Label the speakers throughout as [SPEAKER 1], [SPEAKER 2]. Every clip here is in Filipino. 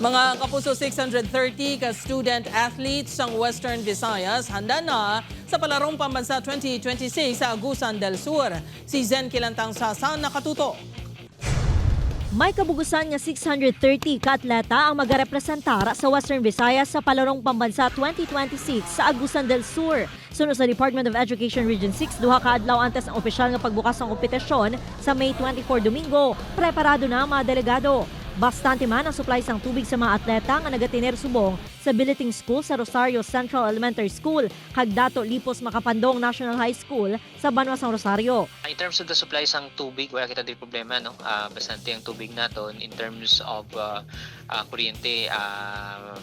[SPEAKER 1] Mga kapuso, 630 ka-student athletes ng Western Visayas handa na sa Palarong Pambansa 2026 sa Agusan del Sur. Si Zen Kilantang Sasa nakatuto.
[SPEAKER 2] May kabugusan nga 630 ka-atleta ang magarepresentar sa Western Visayas sa Palarong Pambansa 2026 sa Agusan del Sur. Sunod sa Department of Education Region 6, duha ka adlaw antes ang opisyal nga pagbukas ng kompetisyon sa May 24 Domingo. Preparado na ang mga delegado. Bastante man ang supply sang tubig sa mga atleta nga nagatiner subong sa Billeting School sa Rosario Central Elementary School kag Dato Lipos Makapandong National High School sa Banwa Sang Rosario.
[SPEAKER 3] In terms of the supply sang tubig, wala kita di problema, no? Bastante ang tubig naton. In terms of kuryente,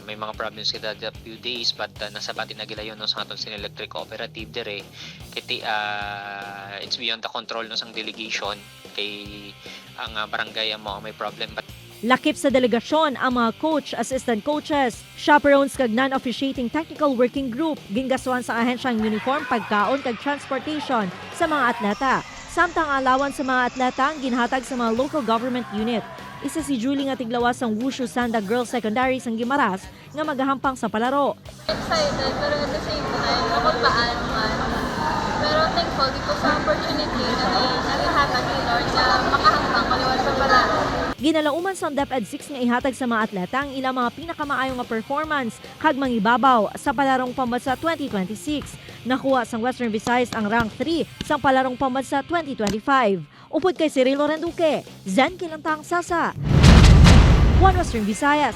[SPEAKER 3] may mga problems kita the few days, but nasabati na gila yun, no, sa aton sin electric cooperative dire. Kiti it's beyond the control no sang delegation kay ang barangay ang mga may problem. But
[SPEAKER 2] Lakip sa delegasyon ang mga coach, assistant coaches, chaperones kag non-officiating technical working group, gingaswan sa ahensyang uniform, pagkaon kag transportation sa mga atleta. Samtang alawan sa mga atleta ang ginhatag sa mga local government unit. Isa si Julie nga tiglawas ang Wushu Sanda Girls Secondary sang Guimaras nga magahampang sa palaro.
[SPEAKER 4] Excited pero at the same time nakapaan man. Pero thankful dito sa opportunity na narihatag ni Lord na makahampang kaliwan sa palaro.
[SPEAKER 2] Ginalauman sa DepEd 6 nga ihatag sa mga atleta ang ilang mga pinakamaayong nga performance kag mangibabaw sa Palarong Pambansa 2026. Nakuha sang Western Visayas ang rank 3 sa Palarong Pambansa 2025. Upod kay Cirilo Renduque, Zen Kilantang Sasa, One Western Visayas.